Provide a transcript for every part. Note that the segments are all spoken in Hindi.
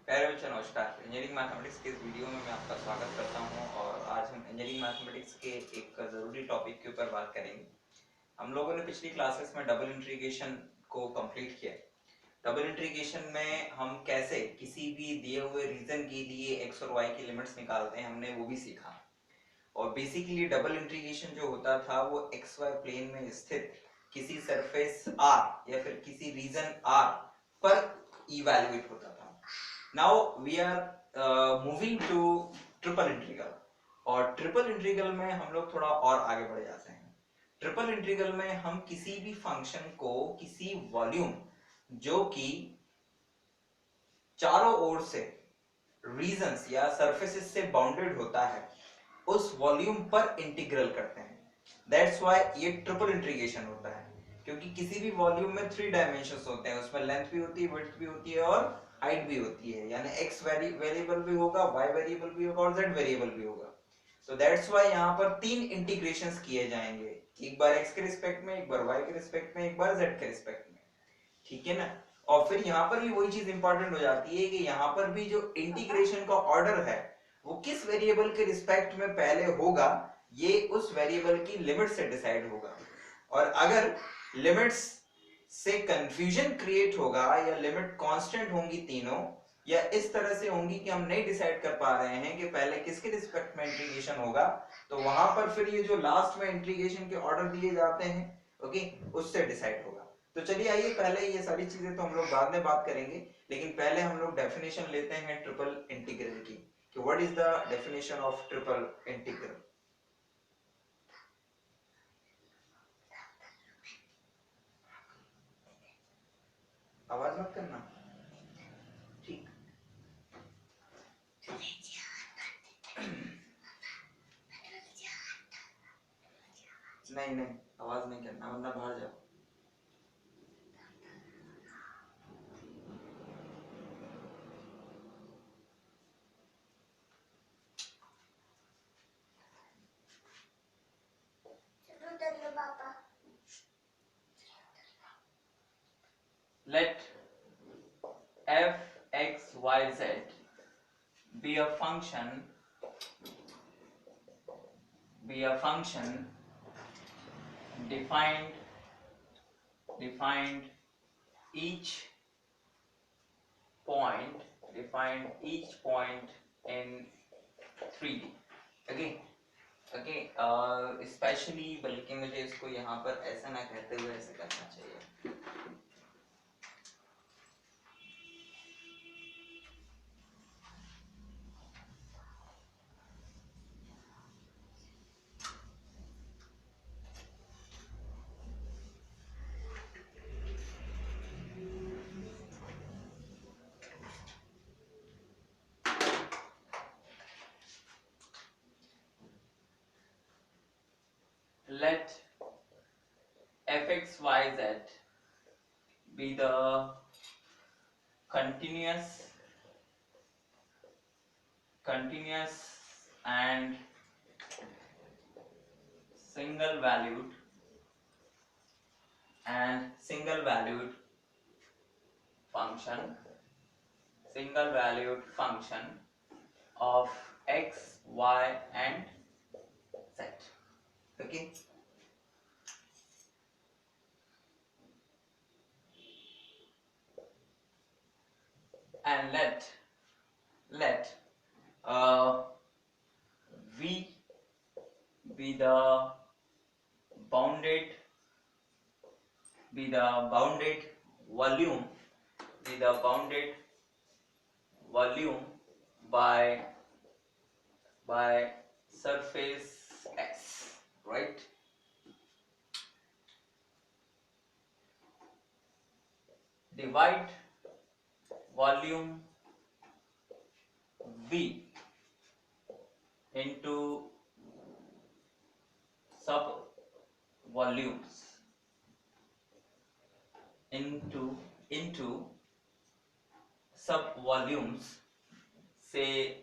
प्यारे बच्चों नमस्कार। इंजीनियरिंग मैथमेटिक्स के इस वीडियो में मैं आपका स्वागत करता हूं और आज हम इंजीनियरिंग मैथमेटिक्स के एक ज़रूरी टॉपिक के ऊपर बात करेंगे। हम लोगों ने पिछली क्लासेस में डबल इंटीग्रेशन को कंप्लीट किया। डबल इंटीग्रेशन में हम कैसे किसी भी दिए हुए रीजन के लिए एक्स और वाई की लिमिट्स निकालते हैं, हमने वो भी सीखा। और बेसिकली डबल इंटीग्रेशन जो होता था वो एक्स वाई प्लेन में स्थित किसी सरफेस आर या फिर किसी रीजन आर पर इवैल्यूएट होता था। Now we are moving to triple integral. और ट्रिपल इंटीग्रल में हम लोग थोड़ा और आगे बढ़ जाते हैं। ट्रिपल इंटीग्रल में हम किसी भी फंक्शन को किसी वॉल्यूम जो कि चारों ओर से रीजन्स या सरफेसेस से बाउंडेड होता है उस वॉल्यूम पर इंटीग्रल करते हैं। दैट्स व्हाई ये ट्रिपल इंटीग्रेशन होता है, क्योंकि किसी भी वॉल्यूम में 3 डायमेंशंस होते हैं, उसमें लेंथ भी होती है, विड्थ भी होती है और हाइट भी होती है। यानी x वेरिएबल भी होगा, y वेरिएबल भी होगा और z वेरिएबल भी होगा। तो दैट्स व्हाई यहाँ पर 3 इंटीग्रेशंस किए जाएंगे, एक बार x के रिस्पेक्ट में, एक बार y के रिस्पेक्ट में, एक बार z के रिस्पेक्ट में। ठीक है ना। और फिर यहाँ पर भी वही चीज इंपॉर्टेंट हो जाती है कि यहाँ पर भी जो इंटीग्रेशन का ऑर्डर है वो किस वेरिएबल के रिस्पेक्ट में पहले होगा, ये उस वेरिएबल की लिमिट से डिसाइड होगा। और अगर लिमिट्स से कंफ्यूजन क्रिएट होगा या लिमिट कांस्टेंट होंगी तीनों, या इस तरह से होंगी कि हम नहीं डिसाइड कर पा रहे हैं कि पहले किसके रिस्पेक्ट में इंटीग्रेशन होगा, तो वहां पर फिर ये जो लास्ट में इंटीग्रेशन के ऑर्डर दिए जाते हैं, ओके, उससे डिसाइड होगा। तो चलिए आइए, पहले ये सारी चीजें तो हम लोग बाद में बात करेंगे, लेकिन पहले हम लोग डेफिनेशन लेते हैं ट्रिपल इंटीग्रल की कि what is the definition of triple integral. आवाज मत करना, ठीक। नहीं नहीं, आवाज नहीं करना वरना बाहर जाओ। Let f x y z be a function defined each point in 3D। Okay okay, specially बल्कि मुझे इसको यहाँ पर ऐसा ना कहते हुए ऐसे करना चाहिए। Let fxyz be the continuous and single valued function of x, y and z। Okay, and let v be the bounded volume by surface S, right? Divide volume V into sub volumes into sub volumes, say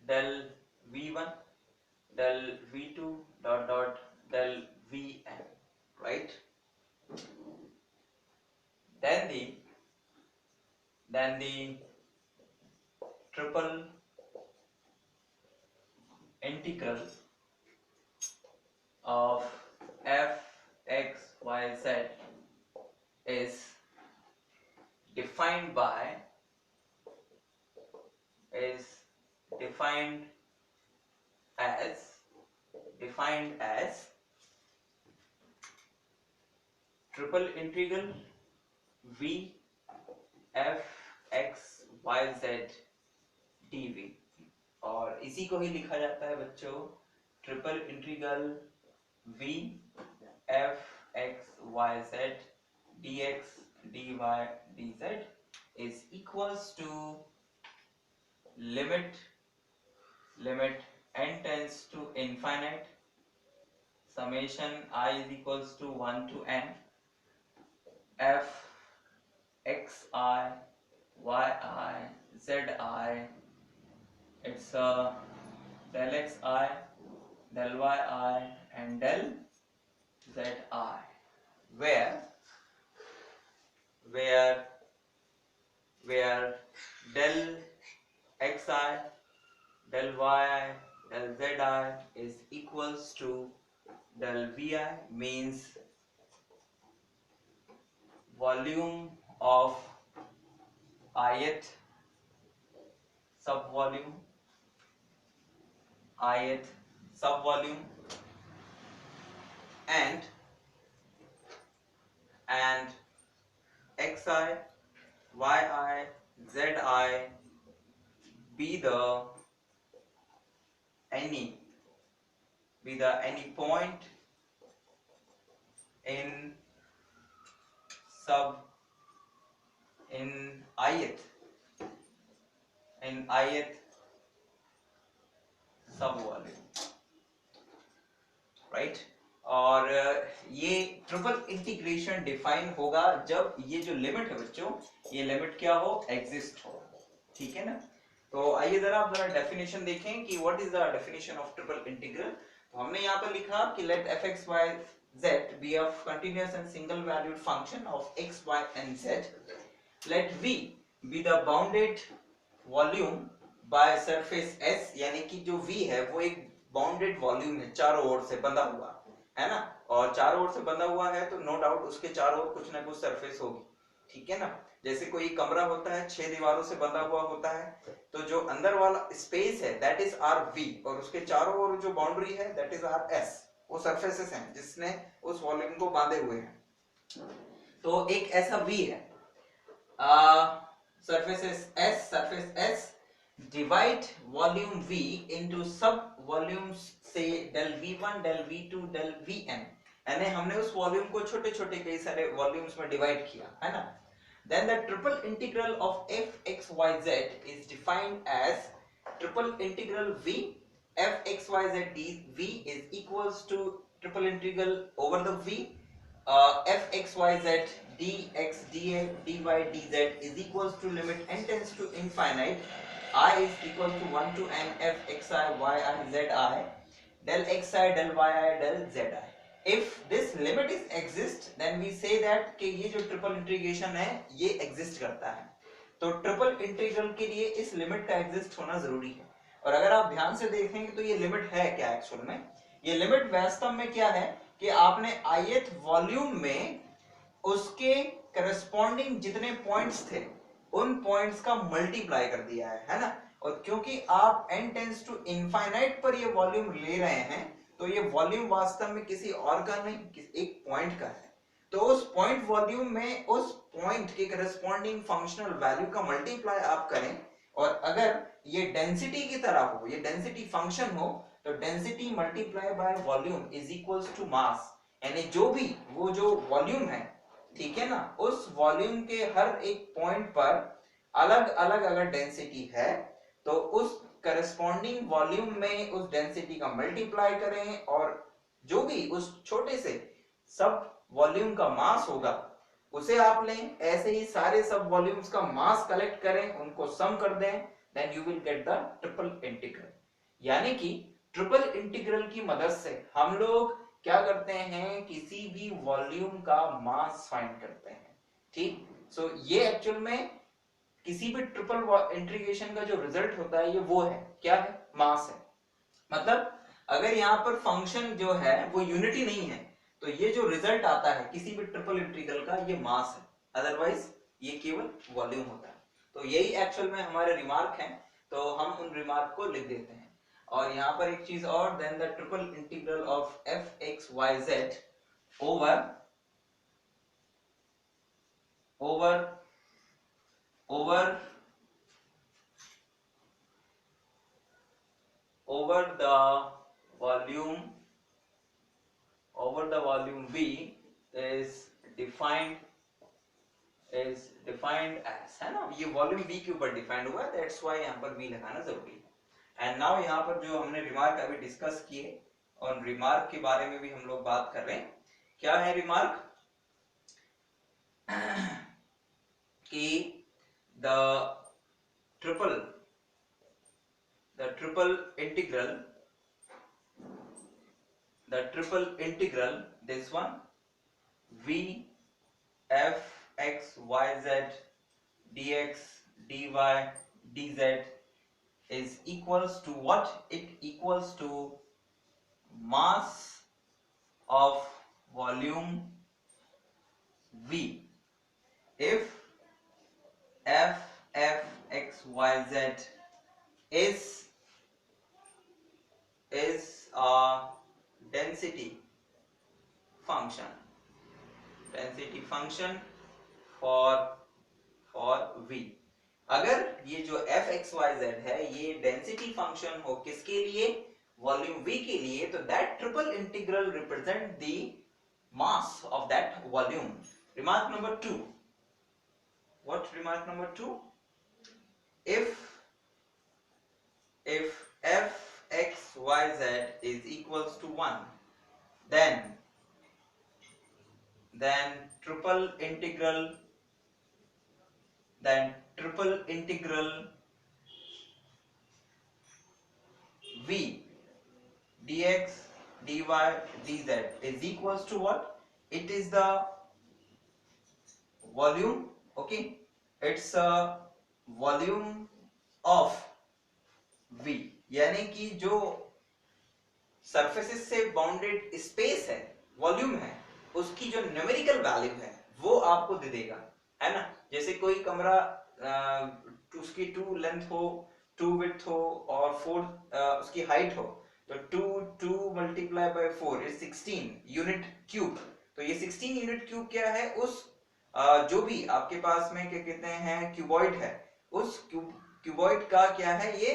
del V1, del V2 dot dot del Vn, right? Then the triple integral of f x y z is defined by is defined as triple integral v f x y z dv, और इसी को ही लिखा जाता है बच्चों triple integral v f x y z dx dy dz is equals to limit n tends to infinite summation I is equals to 1 to n f x I y I z I, it's del x I, del y I and del z I, where del x I, del y I, del z I is equals to del vi, means volume of ith subvolume and xi, yi, zi be the any point in ith subvolume, right. और ये ट्रिपल इंटीग्रेशन डिफाइन होगा जब ये जो लिमिट है बच्चों, ये लिमिट क्या हो, एग्जिस्ट हो, ठीक है ना। तो आइए जरा आप जरा डेफिनेशन देखें कि what is the definition of triple integral. तो हमने यहाँ पर लिखा कि let f x y z be a continuous and single valued function of x y and z, let v be the bounded volume by surface s, यानी कि जो v है वो एक बाउंडेड वॉल्यूम है, चारों ओर से बंधा हुआ है ना, और चारों ओर से बंधा हुआ है तो नो डाउट उसके चारों ओर कुछ ना कुछ सरफेस होगी, ठीक है ना। जैसे कोई कमरा होता है 6 दीवारों से बंधा हुआ होता है, तो जो अंदर वाला स्पेस है दैट इज आर वी, और उसके चारों ओर जो बाउंड्री है दैट इज आर एस, वो सरफेसेस हैं जिसने उस वॉल्यूम को बांधे हुए हैं। तो एक ऐसा वी है, surface S, divide volume V into sub volumes से del V1, del V2, del Vn, यानी हमने उस वॉल्यूम को छोटे छोटे कई सारे वॉल्यूम्स में डिवाइड किया है ना। Then the triple integral of f x y z is defined as triple integral V f x y z dv is equals to triple integral over the V f x y z dx dA dy dz is equals to limit n tends to infinite I is equal to 1 to n f xi yi zi del xi del yi del zi. If this limit is exist then we say that कि ये जो ट्रिपल इंटीग्रेशन है ये एग्जिस्ट करता है। तो ट्रिपल इंटीग्रल के लिए इस लिमिट का एग्जिस्ट होना जरूरी है, और अगर आप ध्यान से देखेंगे तो ये लिमिट है क्या एक्चुअल में, ये लिमिट वास्तव में क्या है कि आपने ith वॉल्यूम में उसके करस्पॉन्डिंग जितने पॉइंट्स थे उन पॉइंट्स का मल्टीप्लाई कर दिया है ना। और क्योंकि आप n टेंड्स टू इनफाइनाइट पर ये वॉल्यूम ले रहे हैं तो ये वॉल्यूम वास्तव में किसी और का नहीं, किसी एक पॉइंट का है। तो उस पॉइंट वॉल्यूम में उस पॉइंट के करस्पॉन्डिंग फंक्शनल वैल्यू का मल्टीप्लाई आप करें, और अगर ये डेंसिटी की तरह हो, ये डेंसिटी फंक्शन हो, तो density multiply by volume is equals to mass, यानी जो भी वो जो वॉल्यूम है, ठीक है ना, उस वॉल्यूम के हर एक पॉइंट पर अलग अलग अगर डेंसिटी है तो उस करस्पॉन्डिंग वॉल्यूम में उस डेंसिटी का मल्टीप्लाई करें, और जो भी उस छोटे से सब वॉल्यूम का मास होगा उसे आप लें, ऐसे ही सारे सब वॉल्यूम्स का मास कलेक्ट करें, उनको सम कर दें, then you will get the triple integral. यानी कि ट्रिपल इंटीग्रल की मदद से हम लोग क्या करते हैं, किसी भी वॉल्यूम का मास फाइंड करते हैं, ठीक। सो ये एक्चुअल में किसी भी ट्रिपल इंटीग्रेशन का जो रिजल्ट होता है ये वो है, क्या है, मास है। मतलब अगर यहाँ पर फंक्शन जो है वो यूनिटी नहीं है तो ये जो रिजल्ट आता है किसी भी ट्रिपल इंटीग्रल का ये मास है, अदरवाइज ये केवल वॉल्यूम होता है। तो यही एक्चुअल में हमारे रिमार्क हैं, तो हम उन रिमार्क को लिख देते हैं। और यहाँ पर एक चीज और, then the triple integral of f x y z over over over over the volume V is defined as, है ना, ये वॉल्यूम V के ऊपर डिफाइंड हुआ है, दैट्स व्हाई यहाँ पर V लगाना जरूरी है। एंड नाउ यहाँ पर जो हमने रिमार्क अभी डिस्कस किए और रिमार्क के बारे में भी हम लोग बात कर रहे हैं। क्या है रिमार्क? कि the triple integral this one v f x y z dx dy dz is equals to what? It equals to mass of volume v if f x y z is a density function for v। अगर ये जो f x y z है ये डेंसिटी फंक्शन हो किसके लिए? वॉल्यूम v के लिए, तो that triple integral represent the mass of that volume. Remark number 2, what remark number 2? if f x y z is equals to 1 then triple integral v dx dy dz is equals to what? It is the volume, okay, it's a volume of v, यानी कि जो सरफेसेस से बाउंडेड स्पेस है, वॉल्यूम है, उसकी जो न्यूमेरिकल वैल्यू है वो आपको दे देगा, है ना। जैसे कोई कमरा उसकी 2 लेंथ हो, 2 विड्थ हो और 4 उसकी हाइट हो, तो 2 multiply by 4 is 16 unit cube. तो ये 16 यूनिट क्यूब क्या है? उस जो भी आपके पास में क्या कहते हैं क्यूबॉइड है, उस क्यूबॉइड का क्या है ये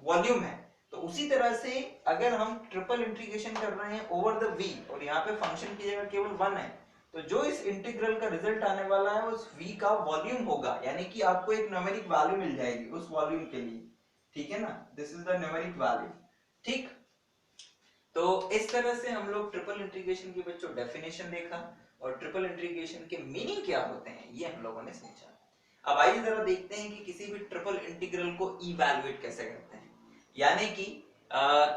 वॉल्यूम है। तो उसी तरह से अगर हम ट्रिपल इंटीग्रेशन कर रहे हैं ओवर द v और यहाँ पे फंक्शन की जगह केवल 1 है, तो जो इस इंटीग्रल का रिजल्ट आने वाला है उस v का वॉल्यूम होगा, यानी कि आपको एक न्यूमेरिक वैल्यू मिल जाएगी उस वॉल्यूम के लिए, ठीक है ना। This is the numeric value, ठीक। तो इस तरह से हम लोग ट्रिपल इंटीग्रेशन की बच्चों डेफिनेशन देखा और ट्रिपल इंटीग्रेशन के मीनिंग क्या होते हैं ये हम लोगों ने समझा। अब आइए जरा देखते हैं कि किसी भी ट्रिपल इंटीग्रल को इवैल्यूएट कैसे करते हैं, यानी कि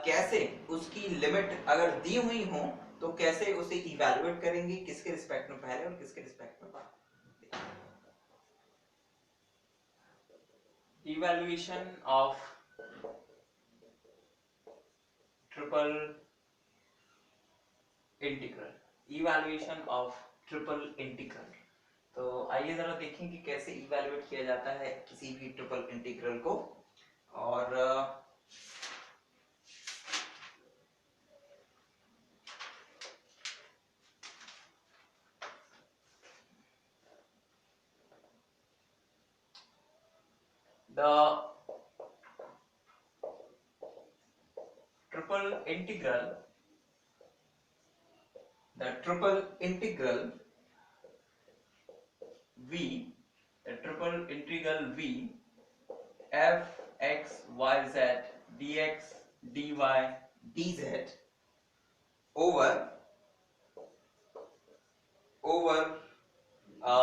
कैसे उसकी लिमिट अगर दी हुई हो तो कैसे उसे इवैल्यूएट करेंगे, किसके रिस्पेक्ट में पहले और किसके रिस्पेक्ट में बाद। इवैल्यूएशन ऑफ ट्रिपल इंटीग्रल, तो आइए जरा देखें कि कैसे इवैल्यूएट किया जाता है किसी भी ट्रिपल इंटीग्रल को। और the triple integral v f x y z dx dy dz over a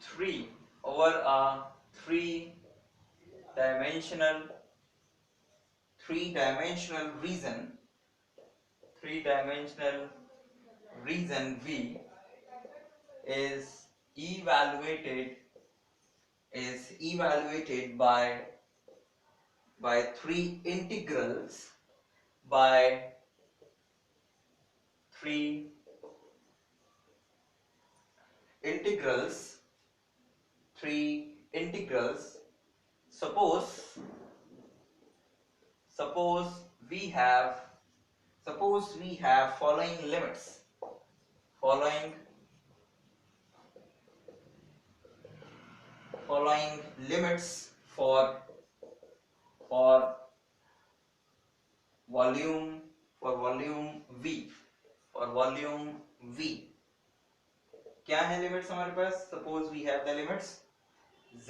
three dimensional region v is evaluated is evaluated by three integrals, by three integrals, three integrals. Suppose we have following limits, following limits for volume v, for volume v. क्या है लिमिट्स हमारे पास? Suppose we have the limits z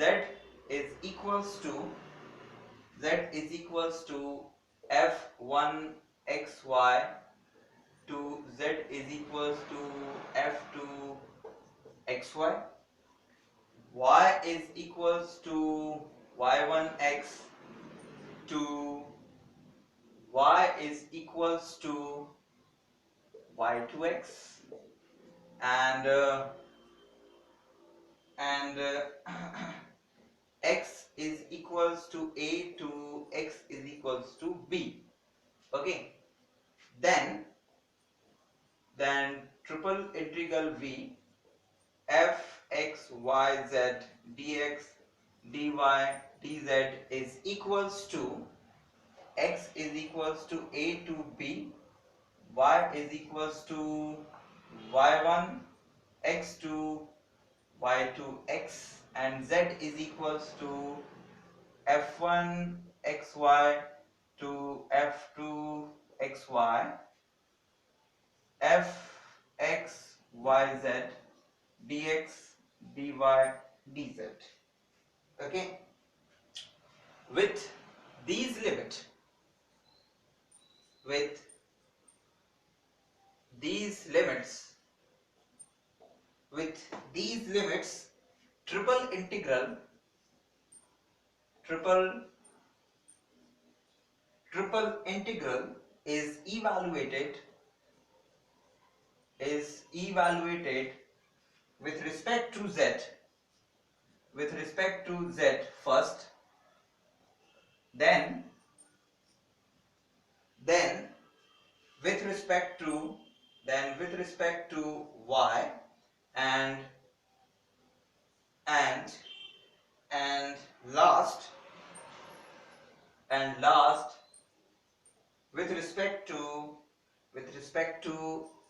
is equals to f1 xy to z is equals to f2 xy, y is equals to y1x to y is equals to y2x, and x is equals to a to x is equals to b. Okay, then triple integral v f x y z dx dy dz is equals to x is equals to a to b, y is equals to y1 x to y2 x, and z is equals to f1 xy to f2 xy, f x y z dx dy dz. Okay, with these limits triple integral is evaluated with respect to z first, then with respect to y, and last with respect to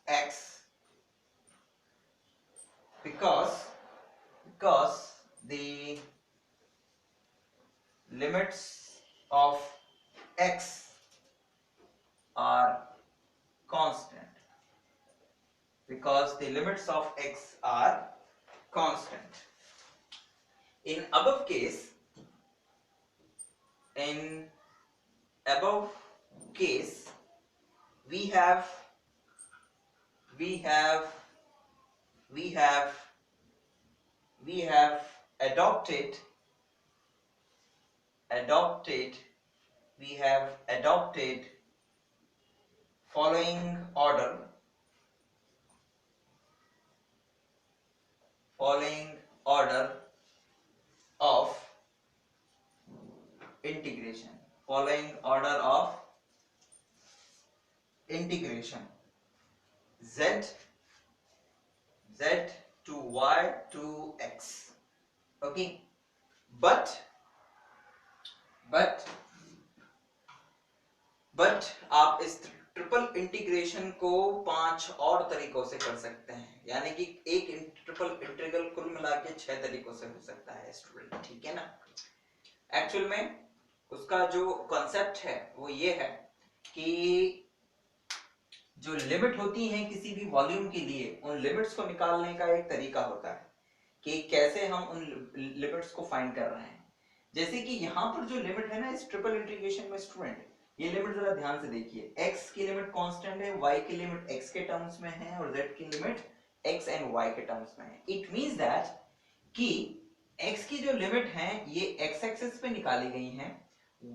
x, because the limits of x are constant, in above case we have adopted following order of integration, z to y to x. Okay, but आप इस ट्रिपल इंटीग्रेशन को 5 और तरीकों से कर सकते हैं, यानी कि एक ट्रिपल इंटीग्रल कुल मिला के 6 तरीकों से हो सकता है स्टूडेंट, ठीक है ना। एक्चुअल में उसका जो कॉन्सेप्ट है वो ये है कि जो लिमिट होती है किसी भी वॉल्यूम के लिए, उन लिमिट्स को निकालने का एक तरीका होता है कि कैसे हम उन लिमिट्स को फाइंड कर रहे हैं। जैसे कि यहाँ पर जो लिमिट है ना इस ट्रिपल इंटीग्रेशन में स्टूडेंट, ये लिमिट जरा ध्यान से देखिए, x की लिमिट कांस्टेंट है, y की लिमिट x के टर्म्स में है और z की लिमिट x एंड y के टर्म्स में है। इट मींस दैट कि x की जो लिमिट है ये x एक्सिस पे निकाली गई है,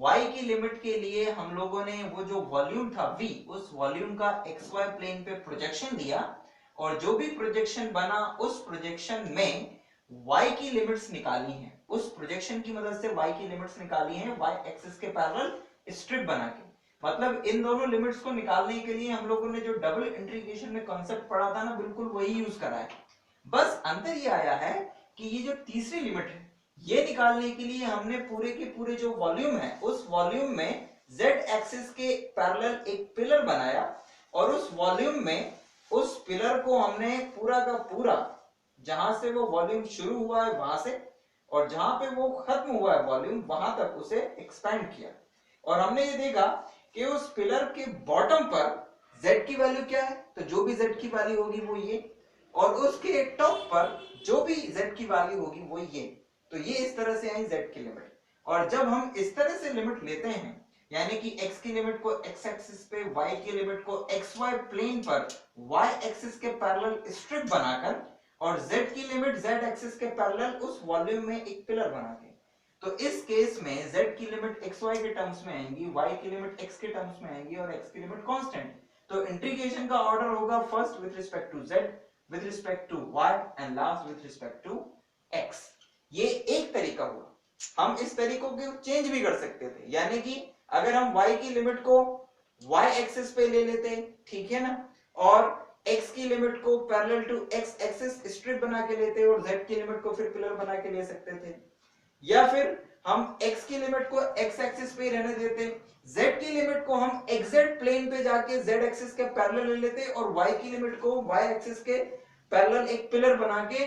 y की लिमिट के लिए हम लोगों ने वो जो वॉल्यूम था v, उस वॉल्यूम का xy प्लेन पे प्रोजेक्शन दिया और जो भी प्रोजेक्शन बना उस प्रोजेक्शन में y की लिमिट्स निकाली हैं, उस प्रोजेक्शन की मदद से y की लिमिट्स निकाली हैं y एक्सिस के पैरेलल स्ट्रिप बना के। मतलब इन दोनों लिमिट्स को निकालने के लिए हम लोगों ने जो डबल इंटीग्रेशन में कॉन्सेप्ट पढ़ा था ना, बिल्कुल वही यूज करा है। बस अंतर ये आया है कि ये जो तीसरी लिमिट है ये निकालने के लिए हमने पूरे के पूरे जो वॉल्यूम है उस वॉल्यूम में z एक्सिस के पैरेलल एक पिलर बनाया, और उस वॉल्यूम में उस पिलर को हमने पूरा का पूरा, जहां से वो वॉल्यूम शुरू हुआ है वहां से और जहां पे वो खत्म हुआ है वॉल्यूम वहां तक उसे एक्सपेंड किया। और हमने ये देखा कि उस पिलर के बॉटम पर z की वैल्यू क्या है, तो जो भी z की वैल्यू होगी वो ये, और उसके टॉप पर जो भी z की वैल्यू होगी वो ये। तो ये इस तरह से आई z की लिमिट। और जब हम इस तरह से लिमिट लेते हैं, यानी कि x की लिमिट को x एक्सिस पे, y की लिमिट को xy प्लेन पर y एक्सिस के पैरेलल स्ट्रिप बनाकर, और z की लिमिट z एक्सिस के पैरेलल उस वॉल्यूम में एक पिलर बना के, तो इस केस में z की लिमिट xy के टर्म्स में आएंगी, y की लिमिट x के टर्म्स में आएंगी और x की लिमिट कांस्टेंट। तो इंटीग्रेशन का ऑर्डर होगा first with respect to z, with respect to y and last with respect to x। ये एक तरीका हुआ। हम इस तरीकों को चेंज भी कर सकते थे, यानी कि अगर हम y की लिमिट को y एक्सिस पे ले लेते, ठीक है ना, और x की लिमिट को parallel to x axis strip बना के लेते और z की लिमिट को फिर पिलर बना के ले सकते थे, या फिर हम x की लिमिट को x एक्सिस पे रहने देते, z की लिमिट को हम xz प्लेन पे जाके z एक्सिस के पैरेलल ले लेते और y की लिमिट को y एक्सिस के पैरेलल एक पिलर बना के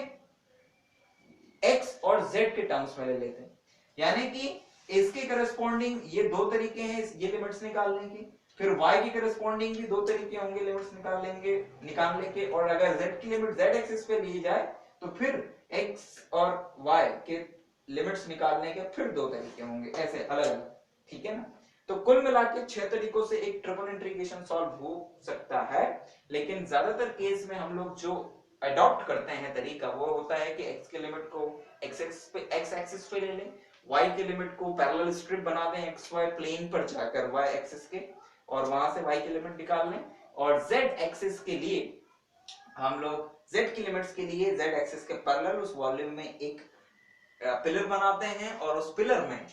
x और z के टर्म्स में ले लेते हैं। यानी कि इसके करस्पॉन्डिंग ये दो तरीके हैं ये लिमिट्स निकालने के, फिर y की करस्पॉन्डिंग भी दो तरीके होंगे लिमिट्स निकालने के, और अगर z की लिमिट z एक्सिस पे ली जाए तो फिर x और y के लिमिट्स निकालने के फिर दो तरीके होंगे, ऐसे अलग अलग, ठीक है ना। तो कुल मिला के 6 तरीकों से एक ट्रिपल इंटीग्रेशन सॉल्व हो सकता है, लेकिन ज्यादातर केस में हम लोग जो अडॉप्ट करते हैं तरीका वो होता है कि x की लिमिट को x एक्सिस पे ले लें, y की लिमिट को पैरेलल स्ट्रिप बना दें xy प्लेन पर जाकर y एक्सिस के, और वहां से y की लिमिट निकाल लें, और z एक्सिस के लिए हम लोग z की लिमिट्स के लिए z एक्सिस के पैरेलल उस वॉल्यूम में एक पिलर बनाते हैं और उस पिलर में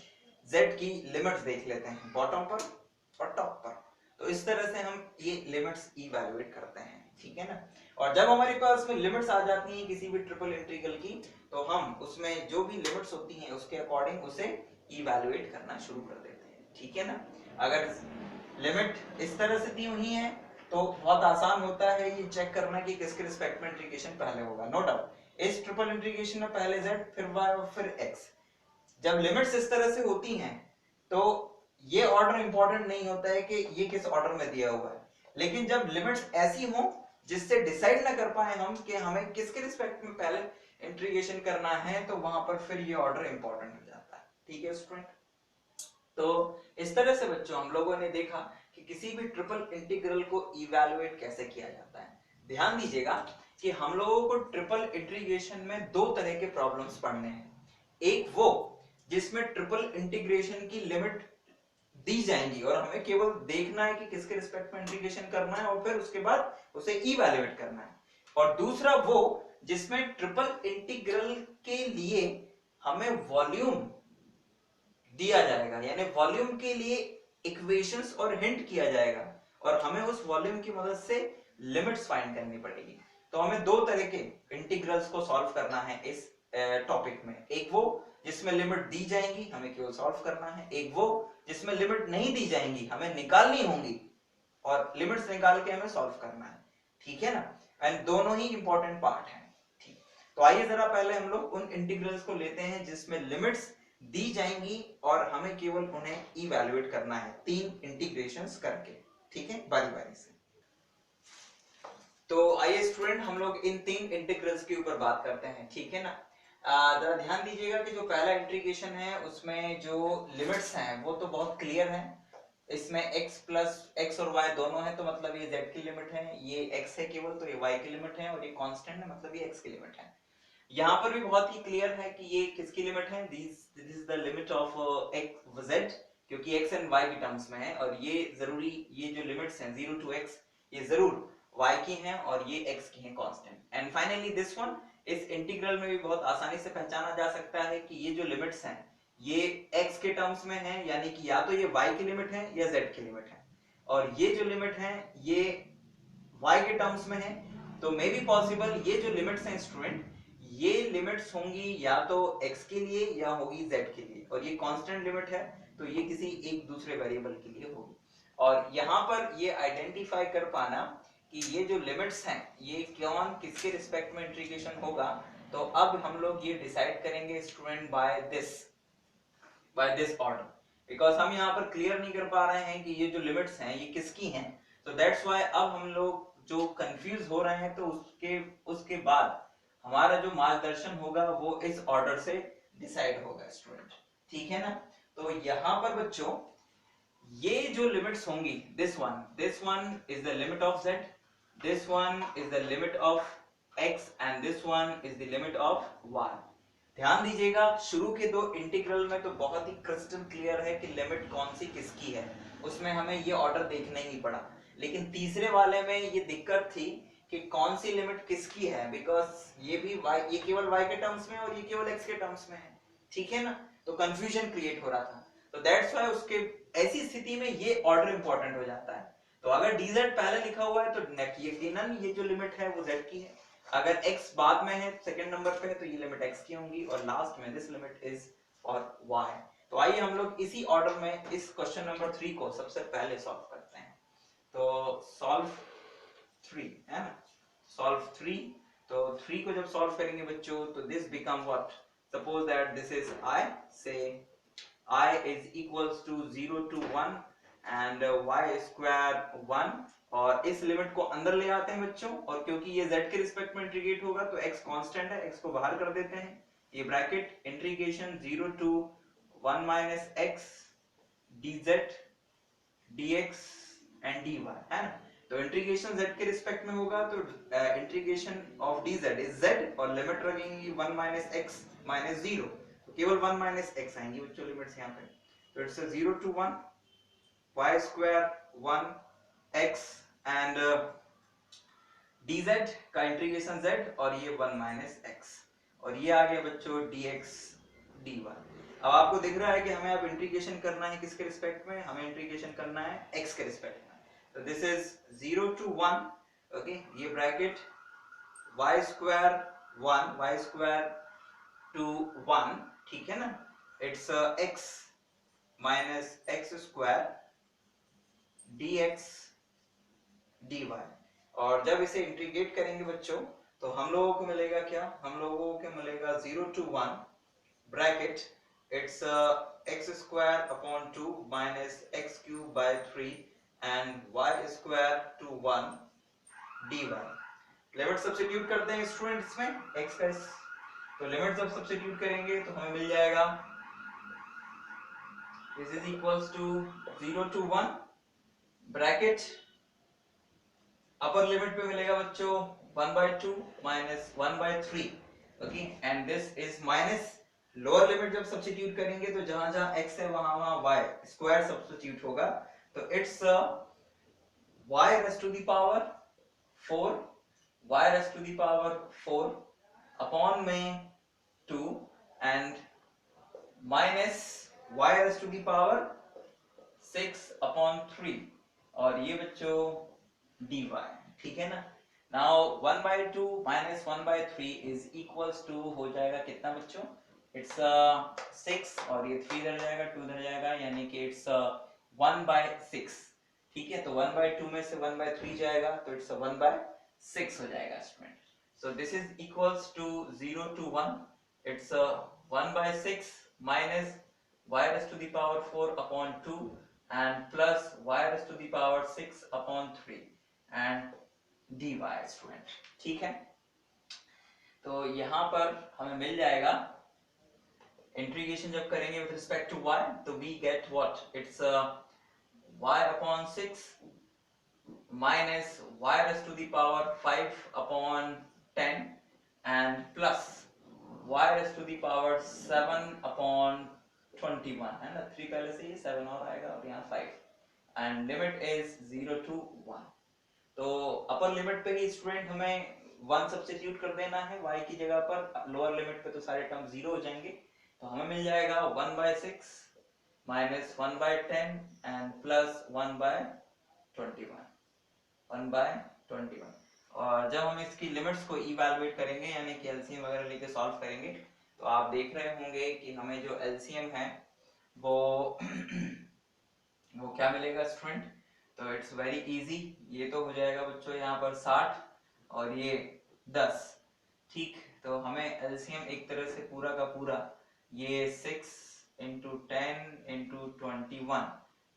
z की लिमिट्स देख लेते हैं बॉटम पर और टॉप पर। तो इस तरह से हम ये लिमिट्स इवैल्यूएट करते हैं, ठीक है ना। और जब हमारे पास में लिमिट्स आ जाती हैं किसी भी ट्रिपल इंटीग्रल की, तो हम उसमें जो भी लिमिट्स होती हैं उसके अकॉर्डिंग उसे इवैल्यूएट करना शुरू कर देते हैं, ठीक है ना। अगर लिमिट इस तरह से दी हुई है तो बहुत आसान होता है ये चेक करना कि किसके रिस्पेक्ट में इंटीग्रेशन पहले होगा। नो डाउट इस ट्रिपल इंटीग्रेशन में पहले z फिर y और फिर x। जब लिमिट्स इस तरह से होती हैं तो ये ऑर्डर इंपॉर्टेंट नहीं होता है कि ये किस ऑर्डर में दिया हुआ है, लेकिन जब लिमिट्स ऐसी हो जिससे डिसाइड ना कर पाए हम कि हमें किसके रिस्पेक्ट में पहले इंटीग्रेशन करना है, तो वहां पर फिर ये ऑर्डर इंपॉर्टेंट हो जाता है, ठीक है स्टूडेंट। तो इस तरह से बच्चों हम लोगों ने देखा कि किसी भी ट्रिपल इंटीग्रल को इवैल्यूएट कैसे किया जाता है। ध्यान दीजिएगा कि हम लोगों को ट्रिपल इंटीग्रेशन में दो तरह के प्रॉब्लम्स पढ़ने हैं। एक वो जिसमें ट्रिपल इंटीग्रेशन की लिमिट दी जाएंगी और हमें केवल देखना है कि किसके रिस्पेक्ट में इंटीग्रेशन करना है और फिर उसके बाद उसे इवैल्यूएट करना है। और दूसरा वो जिसमें ट्रिपल इंटीग्रल के लिए हमें वॉल्यूम दिया जाएगा, यानी वॉल्यूम के लिए इक्वेशंस और हिंट किया जाएगा और हमें उस वॉल्यूम की मदद से लिमिट्स फाइंड करनी पड़ेगी। तो हमें दो तरह के इंटीग्रल्स को सॉल्व करना है इस टॉपिक में। एक वो जिसमें लिमिट दी जाएंगी, हमें केवल सॉल्व करना है। एक वो जिसमें लिमिट नहीं दी जाएंगी, हमें निकालनी होंगी और लिमिट्स निकाल के हमें सॉल्व करना है, ठीक है ना। एंड दोनों ही इंपॉर्टेंट पार्ट हैं, ठीक। तो आइए जरा पहले हम लोग उन इंटीग्रल्स को लेते हैं जिसमें लिमिट्स दी जाएंगी और हमें केवल उन्हें इवैल्यूएट करना है तीन इंटीग्रेशंस करके, ठीक है, बारी बारी से। तो आइए स्टूडेंट हम लोग इन तीन इंटीग्रल्स के ऊपर बात करते हैं, ठीक है ना। जरा ध्यान दीजिएगा कि जो पहला इंटीग्रेशन है उसमें जो लिमिट्स हैं वो तो बहुत क्लियर हैं। इसमें x और y दोनों है, तो मतलब ये z की लिमिट है, ये x है केवल तो ये y की लिमिट है, और ये कांस्टेंट है मतलब ये x की लिमिट है। यहाँ पर भी बहुत ही क्लियर है कि ये किसकी लिमिट है, this is the limit of x z, क्योंकि x एंड y के टर्म्स में है, और ये जरूरी ये जो लिमिट्स हैं 0 to x ये जरूर y की हैं और ये x की हैं constant. And finally this one इस इंटीग्रल में भी बहुत आसानी से पहचाना जा सकता है कि ये जो लिमिट्स हैं ये x के टर्म्स में हैं, यानी कि या तो ये y की लिमिट है या z की लिमिट है, और ये जो लिमिट है ये y के टर्म्स में है। तो मे बी पॉसिबल ये जो लिमिट्स हैं स्टूडेंट, ये लिमिट्स होंगी या तो x के लिए या होगी z के लिए, और ये कांस्टेंट लिमिट है तो ये किसी एक दूसरे वेरिएबल के लिए होगी। और यहाँ पर ये आइडेंटिफाई कर पाना कि ये जो लिमिट्स हैं ये कौन किसके रिस्पेक्ट में इंटीग्रेशन होगा, तो अब हम लोग ये डिसाइड करेंगे student by this order, because हम यहाँ पर क्लियर नहीं कर पा रहे हैं कि ये जो लिमिट्स हैं ये किसकी हैं। तो दैट्स व्हाई अब हम लोग जो कंफ्यूज हो रहे हैं तो उसके बाद हमारा जो मार्गदर्शन होगा वो इस ऑर्डर से डिसाइड होगा स्टूडेंट, ठीक है ना। तो यहाँ पर बच्चों ये जो लिमिट्स होंगी, this one is the limit of z, this one is the limit of x and this one is the limit of y। ध्यान दीजिएगा शुरू के दो इंटीग्रल में तो बहुत ही क्रिस्टल क्लियर है कि लिमिट कौन सी किसकी है, उसमें हमें ये ऑर्डर देखना ही पड़ा। लेकिन तीसरे वाले में ये दिक्कत थी कि कौन सी लिमिट किसकी है, बिकॉज ये भी y, ये केवल y के टर्म्स में और ये केवल x के टर्म्स में है, ठीक है ना। तो कंफ्यूजन क्रिएट हो रहा था, तो दैट्स व्हाई उसके ऐसी स्थिति में ये ऑर्डर इंपॉर्टेंट हो जाता है। तो अगर dz पहले लिखा हुआ है तो यकीनन ये जो लिमिट है वो z की है, अगर x बाद में है सेकंड नंबर पे है तो ये लिमिट x की होंगी, और लास्ट में this limit is for y। तो आइए हम लोग इसी ऑर्डर में इस क्वेश्चन नंबर 3 को सबसे पहले सॉल्व करते हैं। तो सॉल्व 3 है ना, सॉल्व 3। तो 3 को जब सॉल्व करेंगे बच्चों तो this become what, suppose that this is i, से i is equals to 0 to 1 and y square 1, और इस लिमिट को अंदर ले आते हैं बच्चों, और क्योंकि ये z के रिस्पेक्ट में इंटीग्रेट होगा तो x कांस्टेंट है, x को बाहर कर देते हैं, ये bracket integration 0 to 1 minus x dz dx and dy है ना। तो इंटीग्रेशन z के रिस्पेक्ट में होगा तो integration of dz is z, और लिमिट रखेंगे 1 minus x minus 0, तो केवल 1 minus x आएंगी बच्चों लिमिट्स यहाँ पे। तो it's 0 to 1 y square 1 x and dz का इंटीग्रेशन z, और ये 1 minus x, और ये आ गया बच्चों dx dy। अब आपको दिख रहा है कि हमें अब इंटीग्रेशन करना है किसके रिस्पेक्ट में, हमें इंटीग्रेशन करना है x के रिस्पेक्ट में। तो दिस इज 0 to 1, ओके, ये ब्रैकेट y square 2 1, ठीक है ना, it's x minus x square dx dy, और जब इसे इंटीग्रेट करेंगे बच्चों तो हम लोगों को मिलेगा क्या, हम लोगों को मिलेगा 0 to 1 bracket it's x square upon 2 minus x cube by 3 and y square to 1 dy। Limit substitute करते हैं स्टूडेंट इसमें x का, तो लिमिट जब सब्स्टिट्यूट करेंगे तो हमें मिल जाएगा this is equals to 0 to 1 bracket upper limit पे मिलेगा बच्चों 1/2 minus 1/3, okay, and this is minus lower limit जब सब्स्टिट्यूट करेंगे तो जहां जहां x है वहां वहां y स्क्वायर सब्स्टिट्यूट होगा, तो it's y raised to the power 4, y raised to the power 4 upon में 2 and minus y raised to the power 6 upon 3, और ये बच्चों dy, ठीक है ना। Now 1/2 minus 1/3 is equals to हो जाएगा कितना बच्चों, इट्स 6, और ये 3 इधर जाएगा 2 इधर जाएगा, यानी कि इट्स 1/6, ठीक है। तो 1/2 में से 1/3 जाएगा तो इट्स 1/6 हो जाएगा student. So this is equals to 0 to 1, it's 1/6 minus y raised to the power 4 upon 2 and plus y raised to the power 6 upon 3 and dy student, ठीक है। तो यहाँ पर हमें मिल जाएगा इंटीग्रेशन जब करेंगे विद रिस्पेक्ट टू y तो we get what, it's y upon 6 minus y raised to the power 5 upon 10 and plus y raised to the power 7 upon 21 है ना, 3 पहले से ही 7 और आएगा और यहाँ 5, एंड लिमिट इज 0 to 1। तो अपर लिमिट पे ही स्टूडेंट हमें 1 सब्स्टिट्यूट कर देना है y की जगह पर, लोअर लिमिट पे तो सारे टर्म 0 हो जाएंगे, तो हमें मिल जाएगा 1/6 माइनस 1/10 एंड प्लस 1/21, 1/21। और जब हम इसकी लिमिट्स को इवैल्यूएट करेंगे यानी कि एलसीएम वगैरह लेके सॉल्व करेंगे, तो आप देख रहे होंगे कि हमें जो एलसीएम है वो वो क्या मिलेगा स्टूडेंट। तो इट्स वेरी इजी, ये तो हो जाएगा बच्चों यहाँ पर 60 और ये 10, ठीक। तो हमें एलसीएम एक तरह से पूरा का पूरा ये 6 इंटू 10 इंटू 21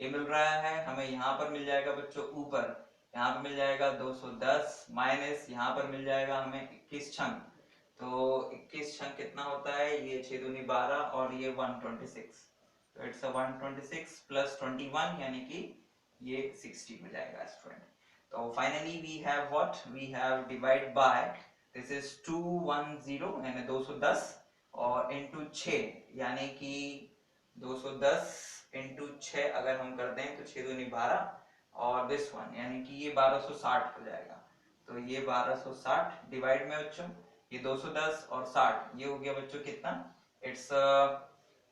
ये मिल रहा है, हमें यहाँ पर मिल जाएगा बच्चों ऊपर, यहाँ पर मिल जाएगा 210 माइनस यहाँ पर मिल जाएगा हमें 21 छंग, तो 21 छंग कितना होता है, ये 6 दूनी 12 और ये 126, तो इट्स 126 प्लस 21 यानी कि ये 60 हो जाएगा स्टूडेंट। तो finally we have what, we have divide by, this is 210 यानी 210 और इनटू 6 यानी कि 210 इनटू 6 अगर हम करते हैं तो 6 दूनी 12 और दिस वन यानी कि ये 1260 हो जाएगा। तो ये 1260 डिवाइड में बच्चों ये 210 और 60 ये हो गया बच्चों कितना, इट्स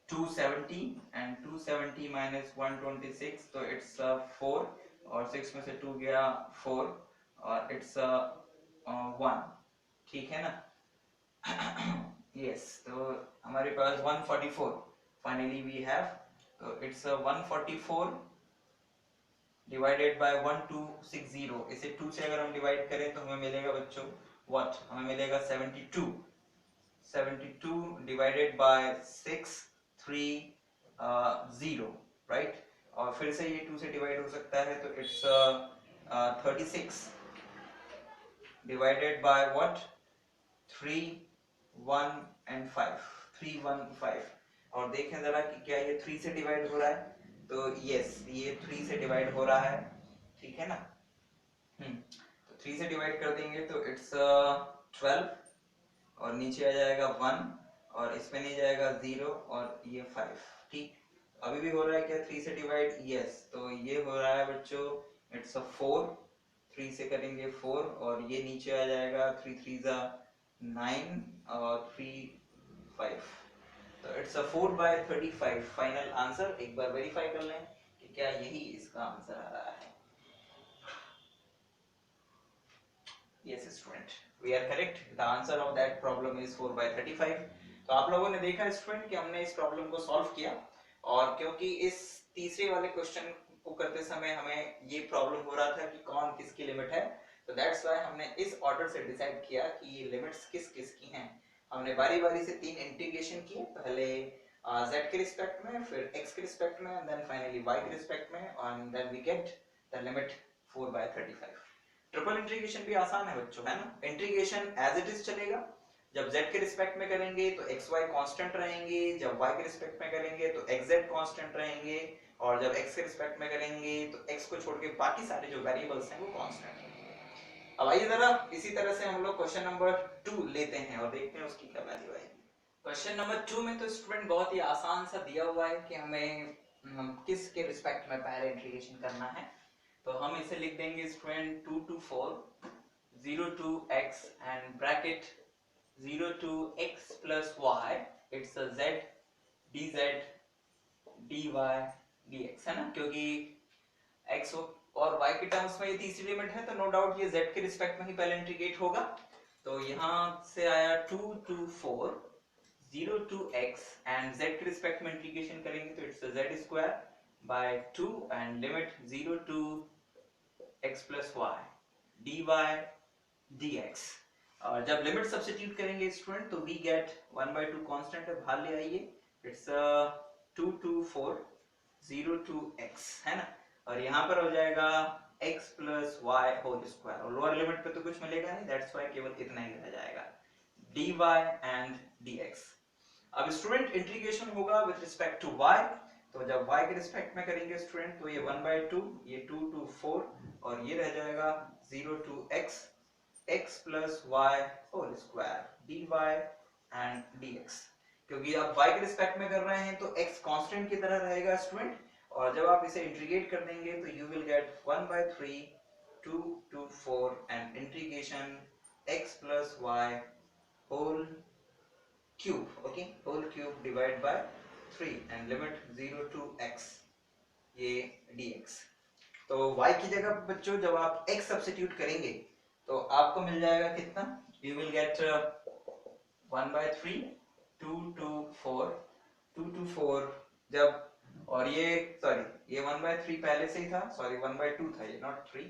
270 एंड 270 माइनस 126 तो इट्स 4 और 6 में से 2 गया 4 और इट्स 1, ठीक है ना। यस तो हमारे पास 144 फाइनली वी हैव, तो इट्स 144 डिवाइडेड बाय 1260, इसे 2 से अगर हम डिवाइड करें तो हमें मिलेगा बच्चों व्हाट, हमें मिलेगा 72, 72 डिवाइडेड बाय 630 राइट, और फिर से ये 2 से डिवाइड हो सकता है तो it's 36 divided by what 3 1 and 5, 315, और देखें जरा कि क्या ये 3 से डिवाइड हो रहा है, तो यस ये 3 से डिवाइड हो रहा है, ठीक है ना। तो 3 से डिवाइड कर देंगे तो इट्स 12 और नीचे आ जाएगा 1 और इसमें नहीं जाएगा 0 और ये 5, ठीक। अभी भी हो रहा है क्या 3 से डिवाइड, यस तो ये हो रहा है बच्चों इट्स 4, 3 से करेंगे 4 और ये नीचे आ जाएगा 3 3 9 और 3 5, तो इट्स 4/35 फाइनल आंसर। एक बार वेरीफाई कर लें कि क्या यही इसका आंसर आ रहा है। Yes student we are correct, the answer of that problem is 4/35। तो आप लोगों ने देखा स्टूडेंट कि हमने इस प्रॉब्लम को सॉल्व किया, और क्योंकि इस तीसरे वाले क्वेश्चन को करते समय हमें ये प्रॉब्लम हो रहा था कि कौन किसकी लिमिट है, तो दैट्स व्हाई हमने इस ऑर्डर से डिसाइड किया कि ये लिमिट्स किस किस की हैं। हमने बारी बारी से 3 इंटीग्रेशन किए, पहले z के रिस्पेक्ट में, फिर x के रिस्पेक्ट में, एंड देन फाइनली y के रिस्पेक्ट में, and then we get the limit 4/35। Triple integration भी आसान है बच्चों, है ना। इंटीग्रेशन एज इट इज चलेगा, जब z के रिस्पेक्ट में करेंगे तो xy कांस्टेंट रहेंगे, जब y के रिस्पेक्ट में करेंगे तो xz कांस्टेंट रहेंगे, और जब x के रिस्पेक्ट में करेंगे तो x को छोड़ के बाकी सारे जो वेरिएबल्स हैं वो कांस्टेंट रहेंगे। अब आइए जरा इसी तरह से हम लोग क्वेश्चन नंबर 2 लेते हैं और देखते हैं उसकी क्या वैल्यू आएगी। क्वेश्चन नंबर 2 में तो स्टूडेंट बहुत ही आसान सा दिया हुआ है कि हमें किस के रिस्पेक्ट में पहले इंटीग्रेशन करना है, तो हम इसे लिख देंगे student 2 to 4 0 to x and bracket 0 to x plus y, it's a z dz dy dx, है ना, क्योंकि x और y के टर्म्स में ये तीसरी लिमिट है तो नो डाउट ये z के रिस्पेक्ट में ही पहले इंटीग्रेट होगा। तो यहाँ से आया 2 to 4 0 to x and z के रिस्पेक्ट में इंटीग्रेशन करेंगे तो it's z square by 2 and limit 0 to x plus y dy dx, और जब लिमिट सब्स्टिट्यूट करेंगे स्टूडेंट तो we get 1/2 कांस्टेंट है, बाहर ले आइए, इट्स 2 to 4 0 to x, है ना, और यहाँ पर हो जाएगा x plus y whole square, और लोअर लिमिट पे तो कुछ मिलेगा नहीं, दैट्स व्हाई केवल इतना ही रह जाएगा dy एंड dx। अब स्टूडेंट इंटीग्रेशन होगा विद रिस्पेक्ट टू y, तो जब y के रिस्पेक्ट में करेंगे स्टूडेंट तो ये 1/2 ये 2 to 4 और ये रह जाएगा 0 to x x plus y whole square dy and dx, क्योंकि आप y के रिस्पेक्ट में कर रहे हैं तो x कांस्टेंट की तरह रहेगा स्टूडेंट, और जब आप इसे इंटीग्रेट कर देंगे तो you will gate 1/3 2 to 4 and integration x plus y whole cube, okay, whole cube divided by 3 and limit 0 to x ये dx। तो y की जगह बच्चों जब आप x सब्स्टिट्यूट करेंगे तो आपको मिल जाएगा कितना, you will get 1 by 3 2 to 4 2 to 4 जब, और ये सॉरी ये 1 by 3 पहले से ही था, सॉरी 1 by 2 था ये, नॉट 3,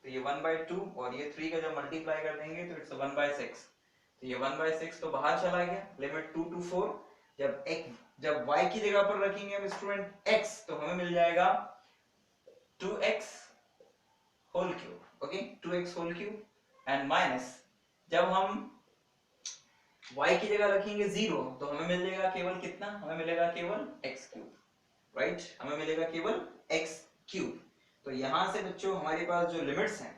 तो ये 1 by 2 और ये 3 का जब मल्टीप्लाई कर देंगे तो इट्स 1 by 6, तो ये 1 by 6 तो बाहर चला गया, लिमिट 2 to 4, जब y की जगह पर रखेंगे हम स्टूडेंट x तो हमें मिल जाएगा 2x whole cube, okay 2x whole cube and minus जब हम y की जगह रखेंगे 0 तो हमें मिलेगा केवल कितना, हमें मिलेगा केवल x क्यूब, राइट, हमें मिलेगा केवल x क्यूब। तो यहां से बच्चों हमारे पास जो लिमिट्स हैं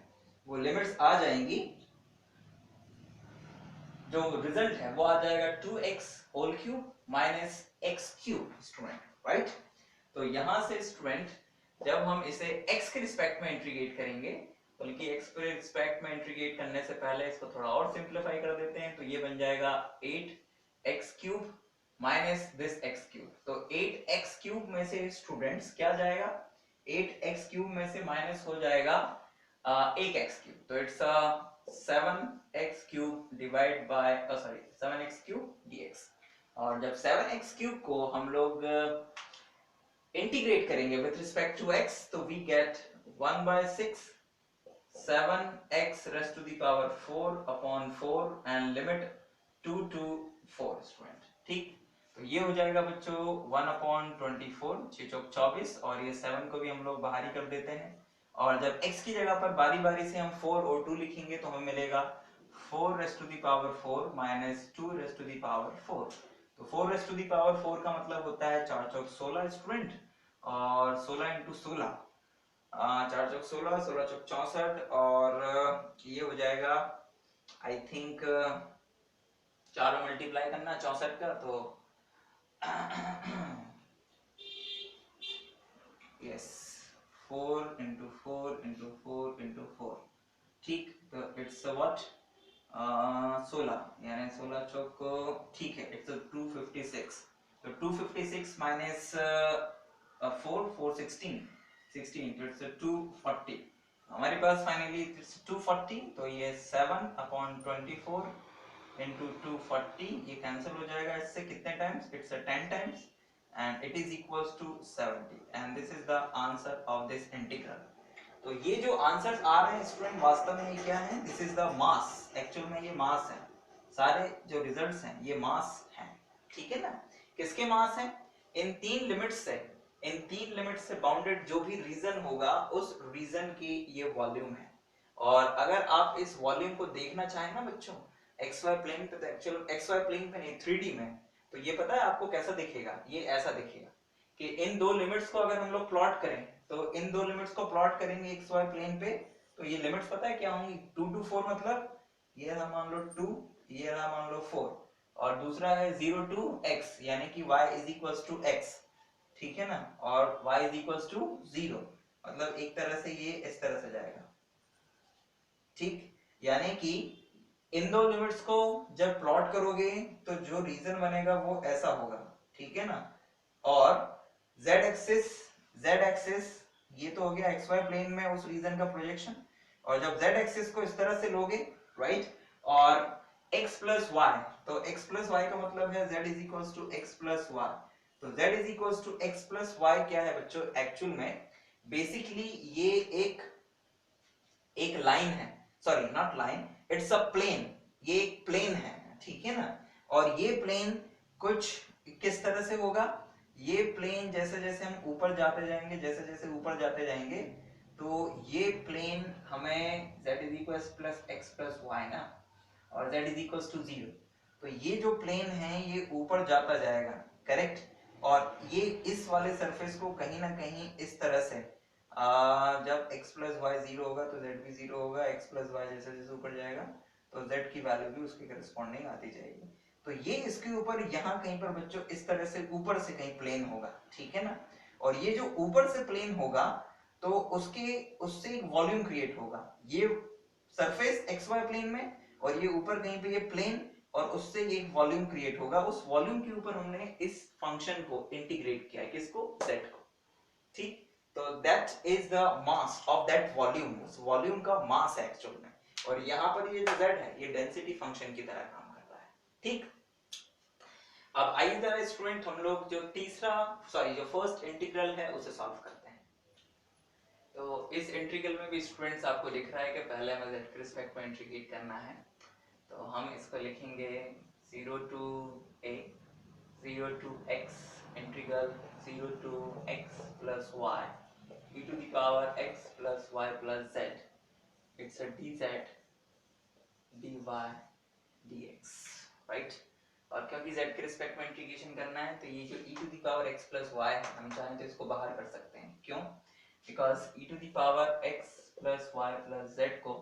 वो लिमिट्स आ जाएंगी, जो रिजल्ट है वो आ जाएगा 2x whole cube minus x cube student, right. तो यहां से स्टूडेंट जब हम इसे x के रिस्पेक्ट में इंटीग्रेट करेंगे, बल्कि x के रिस्पेक्ट में इंटीग्रेट करने से पहले इसको थोड़ा और सिंपलीफाई कर देते हैं, तो ये बन जाएगा 8x cube minus this x cube. तो 8x क्यूब में से स्टूडेंट्स क्या जाएगा, 8x क्यूब में से माइनस हो जाएगा 8x क्यूब, तो it's 7x cube divide by sorry 7x cube dx। और जब 7x क्यूब को हम लोग इंटीग्रेट करेंगे विथ रिस्पेक्ट टू x तो we gate 1 by 6 7x raised to the power 4 upon 4 and limit 2 to 4 student, ठीक। तो ये हो जाएगा बच्चों 1 upon 24 6 चौक 24 और ये 7 को भी हम लोग बाहर ही कर देते हैं, और जब x की जगह पर बारी बारी से हम 4 और 2 लिखेंगे तो हमें मिलेगा 4 raised to the power 4 minus 2 raised to the power 4। तो 4 raised to the power 4 का मतलब होता है 4 चौक 16 स्टूडेंट, और 16 इंटू 16 4 चौक 16 16 चौक 64 और ये हो जाएगा आई थिंक 4 मल्टीप्लाई करना 64 का, तो यस 4 इंटू 4 इंटू 4 इंटू 4, ठीक। तो इट्स व्हाट 16 यानी 16 चौक, ठीक है, इट्स 256। तो 256 माइनस 4 416 16 तो इट्स 240, हमारे पास फाइनली इट्स 240। तो ये 7 अपॉन 24 इंटू 240 ये कैंसिल हो जाएगा, इससे कितने times, it's 10 times and it is equals to 70 and this is the answer of this integral. तो ये जो आंसर्स आ रहे हैं स्टूडेंट वास्तव में ये क्या है, this is the mass, actual में ये मास है, सारे जो रिजल्ट्स हैं ये मास हैं, ठीक है ना। किसके मास हैं, इन तीन लिमिट्स से बाउंडेड जो भी रीजन होगा उस रीजन की ये वॉल्यूम है। और अगर आप इस वॉल्यूम को देखना चाहें ना बच्चों xy प्लेन पे, तो एक्चुअल xy प्लेन पे नहीं 3D में, तो ये पता है आपको कैसा दिखेगा, ये ऐसा दिखेगा कि इन दो लिमिट्स को अगर हम लोग प्लॉट करें, तो इन दो लिमिट्स को प्लॉट करेंगे xy प्लेन पे, तो ये लिमिट्स पता है क्या होंगी, 2 to 4 मतलब ये रहा मान लो 2, ये रहा मान लो 4, और दूसरा है 0 to x यानी कि y is equals to x, ठीक है ना, और y is equals to 0, मतलब एक तरह से ये इस तरह से जाएगा, ठीक। यानी कि इन दो लिमिट्स को जब प्लॉट करोगे तो जो रीजन बनेगा वो ऐसा होगा, ठीक है ना। और z एक्सिस ये तो हो गया xy प्लेन में उस रीजन का प्रोजेक्शन, और जब z एक्सिस को इस तरह से लोगे, राइट, और x प्लस y, तो x प्लस y का मतलब है z is equals to x plus y। तो z is equals to x plus y क्या है बच्चों, एक्चुअल में बेसिकली ये एक लाइन है, sorry not line, it's a plane, ये एक प्लेन है, ठीक है ना। और ये प्लेन कुछ किस तरह से होगा, ये प्लेन जैसे जैसे हम ऊपर जाते जाएंगे, जैसे जैसे ऊपर जाते जाएंगे, तो ये प्लेन हमें z is equals plus x plus y ना, और z इज इक्वल्स टू 0, तो ये जो प्लेन है ये ऊपर जाता जाएगा, करेक्ट। और ये इस वाले सरफेस को कहीं ना कहीं इस तरह से जब x प्लस वाई 0 होगा तो z भी 0 होगा, x प्लस वाई जैसे जैसे ऊपर जाएगा तो z की वैल्यू भी उसके करस्पॉन्डिंग आती जाएगी। तो ये इसके ऊपर यहाँ कहीं पर बच्चों इस तरह से ऊपर से कहीं प्लेन होगा, ठीक है ना। और ये जो ऊपर से प्लेन होगा तो उससे एक वॉल्यूम क्रिएट होगा, ये सरफेस xy प्लेन में और ये ऊपर कहीं पे ये प्लेन और उससे एक वॉल्यूम क्रिएट होगा, उस वॉल्यूम के ऊपर हमने इस फंक्शन को इंटीग्रेट किया है, किसको, z को, ठीक। तो that is the mass of that volume, उस वॉल्यूम का मास है एक्चुअल में। और यहाँ पर ये जो z है ये डेंसिटी फंक्शन की तरह काम कर रहा है, ठीक। अब आइए जरा स्टूडेंट हम लोग जो जो फर्स्ट इंटीग्रल है उसे सॉल्व करते हैं। तो इस इंटीग्रल में भी स्टूडेंट्स आपको दिख रहा है कि पहले हमें z के रिस्पेक्ट में इंटीग्रेट करना है। तो हम इसको लिखेंगे 0 to a 0 to x integral 0 to x plus y e to the power x plus y plus z, it's a dz dy dx, right. और क्योंकि z के रिस्पेक्ट में इंटीग्रेशन करना है तो ये जो e to the power x plus y है हम चाहें तो इसको बाहर कर सकते हैं, क्यों, because e to the power x plus y plus z को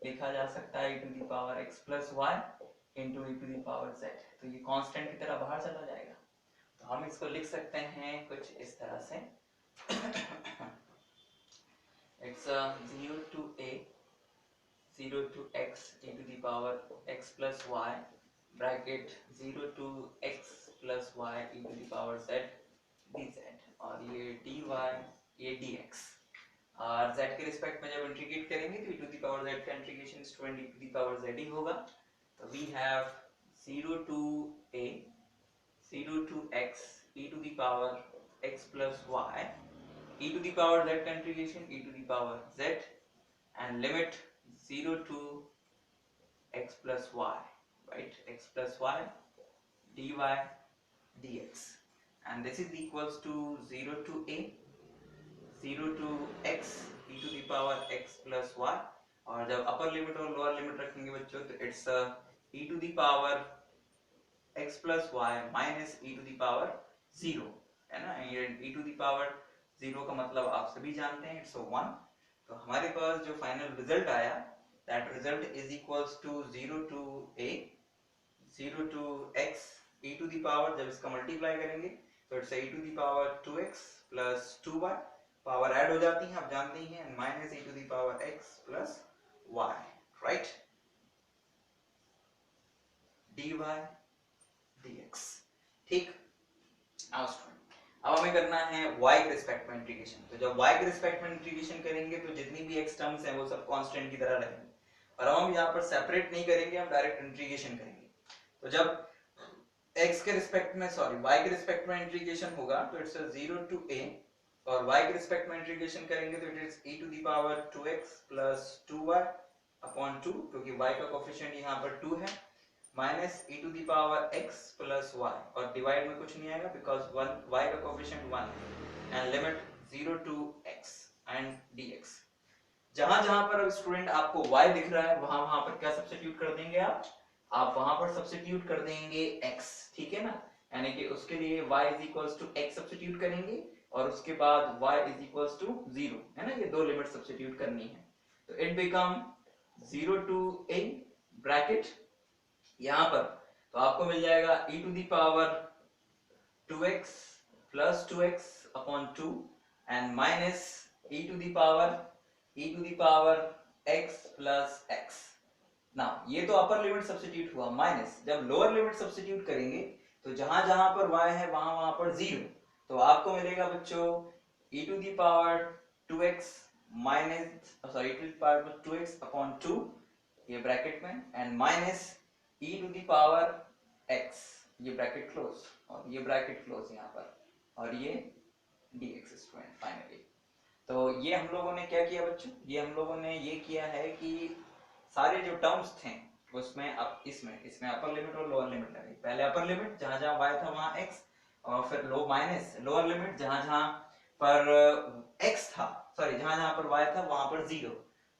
लिखा जा सकता है e to the power x plus y into e to the power z, तो ये कांस्टेंट की तरह बाहर चला जाएगा। तो हम इसको लिख सकते हैं कुछ इस तरह से it's 0 to a 0 to x e to the power x plus y bracket 0 to x plus y e to the power z dz, और ये dy ये dx, और z के रिस्पेक्ट में जब इंटीग्रेट करेंगे तो e to the power z का integration student e to the power z ही होगा। तो we have 0 to a 0 to x e to the power x plus y e to the power z का integration e to the power z and limit 0 to x plus y, right, x plus y dy dx, and this is equals to 0 to a 0 to x e to the power x plus y, और जब अपर लिमिट और लोअर लिमिट रखेंगे बच्चों तो it's e to the power x plus y minus e to the power 0, है ना, e to the power 0 का मतलब आप सभी जानते हैं, इट्स 1। तो हमारे पास जो फाइनल रिजल्ट आया that result is equals to 0 to a 0 to x e to the power, जब इसका मल्टीप्लाई करेंगे तो it's e to the power 2x plus 2y, power add हो जाती है आप जानते ही हैं, and minus e to the power x plus y, right, dy dx, ठीक। अब हमें करना है y के रिस्पेक्ट में इंटीग्रेशन। तो जब y के रिस्पेक्ट में इंटीग्रेशन करेंगे तो जितनी भी x टर्म्स हैं वो सब कांस्टेंट की तरह रहेंगे, और हम यहाँ पर सेपरेट नहीं करेंगे, हम डायरेक्ट इंटीग्रेशन करेंगे। तो जब x के रिस्पेक्ट में y के रिस्पेक्ट में इंटीग्रेशन होगा तो इट्स 0 टू a, और y के रिस्पेक्ट में इंटीग्रेशन करेंगे तो it is e to the power 2x plus 2y upon 2, क्योंकि y का कोफिशिएंट यहाँ पर 2 है, minus e to the power x plus y, और डिवाइड में कुछ नहीं आएगा बिकॉज y का कोफिशिएंट 1 है, and limit 0 to x and dx। जहां जहां पर स्टूडेंट आपको y दिख रहा है वहां वहां पर क्या सब्स्टिट्यूट कर देंगे आप वहां पर सब्स्टिट्यूट कर देंगे x, ठीक है ना, यानी कि उसके लिए y is equals to x substitute करेंगे और उसके बाद y is equals to 0, है ना, ये दो लिमिट सब्स्टिट्यूट करनी है। तो it become 0 to a bracket, यहां पर तो आपको मिल जाएगा e to the power 2x plus 2x upon 2 and minus e to the power x plus x। Now ये तो अपर लिमिट सब्स्टिट्यूट हुआ, माइनस जब लोअर लिमिट सब्स्टिट्यूट करेंगे तो जहां जहां पर y है वहां वहां पर 0, तो आपको मिलेगा बच्चों e to the power 2x minus e to the power 2x upon 2 ये ब्रैकेट में, and minus e to the power x ये ब्रैकेट क्लोज और ये ब्रैकेट क्लोज यहाँ पर, और ये dx स्टूडेंट फाइनली। तो ये हम लोगों ने क्या किया बच्चों, ये हम लोगों ने ये किया है कि सारे जो टर्म्स थे उसमें अब इसमें अपर लिमिट और लोअर लिमिट लगी। पहले अपर लिमिट जहां जहां y था वहां x, और फिर माइनस लोअर लिमिट जहां जहां पर x था, जहां जहां पर y था वहां पर 0।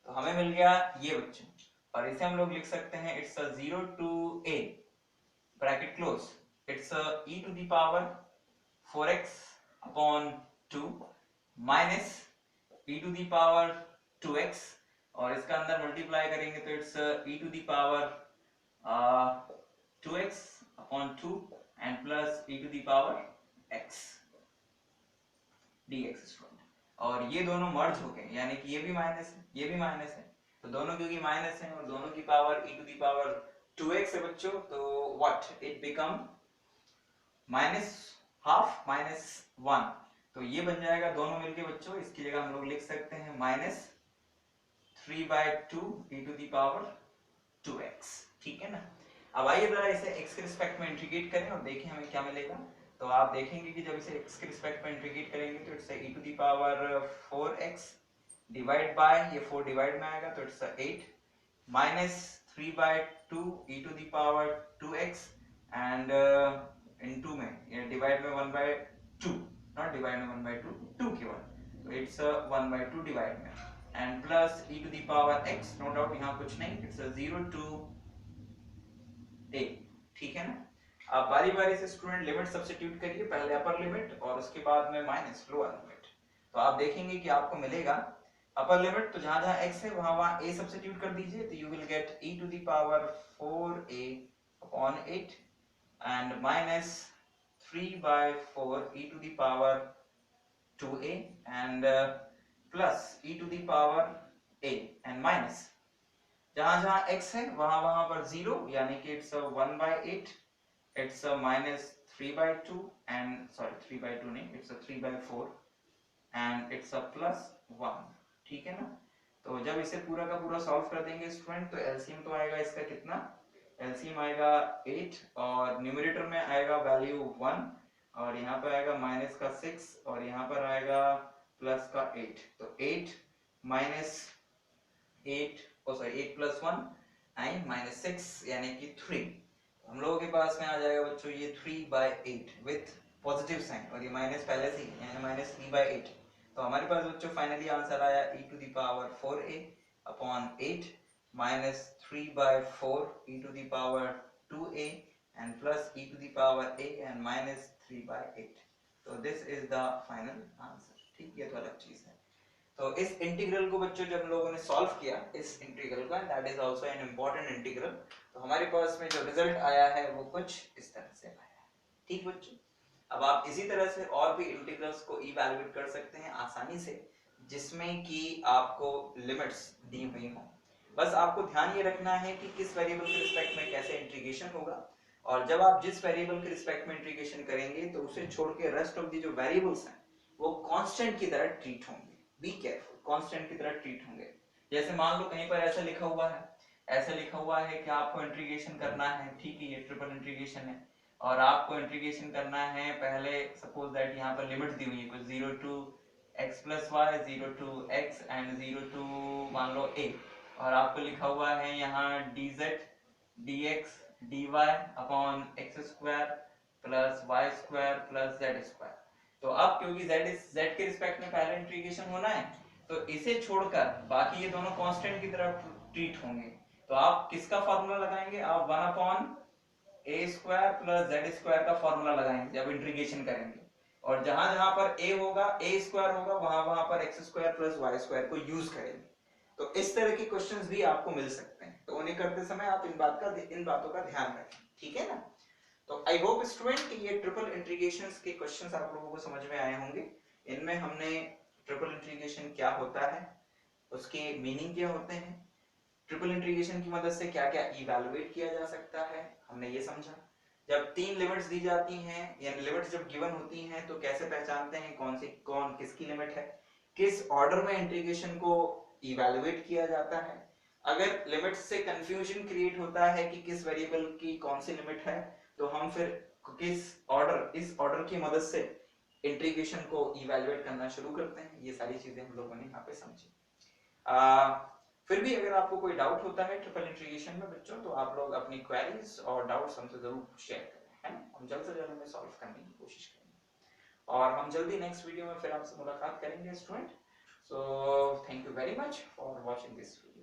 तो हमें मिल गया ये बच्चों, और इसे हम लोग लिख सकते हैं it's 0 to a bracket close, it's e to the power 4x upon 2 minus e to the power 2x, और इसका अंदर मल्टीप्लाई करेंगे तो it's e to the power 2x upon 2 and plus e to the power x dx student. और ये दोनों मर्ज हो गए, यानी कि ये भी माइनस है ये भी माइनस है, तो दोनों क्योंकि माइनस है और दोनों की power e to the power 2x है बच्चों, तो what it become minus half minus 1, तो ये बन जाएगा दोनों मिलके बच्चों, इसकी जगह हम लोग लिख सकते हैं minus 3/2 e to the power 2x, ठीक है ना। अब आइए जरा इसे x के रिस्पेक्ट में इंटीग्रेट करें और देखें हमें क्या मिलेगा। तो आप देखेंगे कि जब इसे x के रिस्पेक्ट में इंटीग्रेट करेंगे तो it's e to the power 4x divide by, ये 4 डिवाइड में आएगा तो it's 8 minus 3/2 e to the power 2x and into में ये डिवाइड में 1/2, नॉट डिवाइड में 1/2, 2 केवल, तो इट्स 1/2 डिवाइड में and plus e to the power x, no doubt यहाँ कुछ नहीं, इट्स 0 टू a, ठीक है ना। अब बारी बारी से स्टूडेंट लिमिट सब्स्टिट्यूट करिए, पहले अपर लिमिट और उसके बाद में माइनस लोअर लिमिट। तो आप देखेंगे कि आपको मिलेगा अपर लिमिट, तो जहां जहां x है वहां वहां a सब्स्टिट्यूट कर दीजिए, तो you will get e to the power 4a upon 8 and minus 3/4 e to the power 2a and plus e to the power a and minus जहां जहां x है वहां वहां पर 0, यानी कि it's 1/8, it's minus 3/2 and sorry 3/2 नहीं, इट्स 3/4 एंड इट्स प्लस 1, ठीक है ना। तो जब इसे पूरा का पूरा सॉल्व कर देंगे स्टूडेंट, तो एलसीएम तो आएगा इसका कितना, एलसीएम आएगा 8 और न्यूमरेटर में आएगा वैल्यू 1 और यहाँ पर आएगा माइनस का 6 और यहाँ पर आएगा प्लस का 8, तो 8 माइनस 8 सॉरी 8 प्लस 1 9 माइनस 6 यानी कि 3, हम लोगों के पास में आ जाएगा बच्चों ये 3/8 विथ पॉजिटिव साइन और ये माइनस पहले से ही यानी माइनस 3/8, तो हमारे पास बच्चों फाइनली आंसर आया e to the power 4a upon 8 minus 3/4 e to the power 2a and plus e to the power a and minus 3/8, तो this is the final answer, ठीक, ये तो अलग चीज है। तो इस इंटीग्रल को बच्चों जब लोगों ने सॉल्व किया इस इंटीग्रल का, that is also an important integral, तो हमारे पास में जो रिजल्ट आया है वो कुछ इस तरह से आया है, ठीक बच्चों। अब आप इसी तरह से और भी इंटीग्रल्स को इवैल्यूएट कर सकते हैं आसानी से, जिसमें कि आपको लिमिट्स दी हुई हो, बस आपको ध्यान ये रखना है कि किस वेरिएबल के रिस्पेक्ट में कैसे इंटीग्रेशन होगा, और जब आप जिस वेरिएबल के रिस्पेक्ट में इंटीग्रेशन करेंगे तो उसे छोड़ के रेस्ट ऑफ दी जो वेरिएबल्स हैं वो कांस्टेंट की तरह ट्रीट होंगे, बी केयरफुल, कांस्टेंट की तरह ट्रीट होंगे। जैसे मान लो कहीं पर ऐसा लिखा हुआ है, ऐसा लिखा हुआ है कि आपको इंटीग्रेशन करना है, ठीक है, ये ट्रिपल इंटीग्रेशन है और आपको इंटीग्रेशन करना है, पहले सपोज दैट यहाँ पर लिमिट दी हुई है कुछ 0 to x plus y, 0 to x and 0 to मान लो a, और आपको लिखा हुआ है यहाँ dz dx dy upon x square plus y square plus z square, तो अब क्योंकि z के रिस्पेक्ट में पहले इंटीग्रेशन होना है तो इसे छोड़कर बाकी ये दोनों कांस्टेंट की तरह ट्रीट होंगे, तो आप किसका फार्मूला लगाएंगे, आप 1 upon a square plus z square का फार्मूला लगाएंगे जब इंटीग्रेशन करेंगे, और जहां जहां पर a होगा a स्क्वायर होगा वहां वहां पर x square plus y square को यूज करेंगे। तो इस तरह के क्वेश्चंस भी आपको मिल सकते हैं, तो उन्हें करते समय आप इन बातों का ध्यान रखें, ठीक है ना। तो आई होप स्टूडेंट कि ये ट्रिपल इंटीग्रेशंस के क्वेश्चंस आप लोगों को समझ में आए होंगे। इनमें हमने ट्रिपल इंटीग्रेशन क्या होता है, उसके मीनिंग क्या होते हैं, ट्रिपल इंटीग्रेशन की मदद से क्या क्या इवैल्यूएट किया जा सकता है, हमने ये समझा। जब तीन लिमिट्स दी जाती हैं यानी लिमिट्स जब गिवन होती हैं तो कैसे पहचानते हैं कौन किसकी लिमिट है, किस ऑर्डर में इंटीग्रेशन को इवैल्यूएट किया जाता है, अगर लिमिट्स से कंफ्यूजन क्रिएट होता है कि किस वेरिएबल की कौन सी लिमिट है तो हम फिर इस ऑर्डर की मदद से इंटीग्रेशन को इवैल्यूएट करना शुरू करते हैं। ये सारी चीजें हम लोगों ने यहाँ पे समझी। फिर भी अगर आपको कोई डाउट होता है ट्रिपल इंटीग्रेशन में बच्चों, तो आप लोग अपनी क्वेरीज और डाउट्स हमसे जरूर शेयर करें, है ना, हम जल्द से जल्द उन्हें सॉल्व करने की कोशिश करेंगे और हम जल्दी नेक्स्ट वीडियो में फिर आपसे मुलाकात करेंगे student. So thank you very much for watching this video.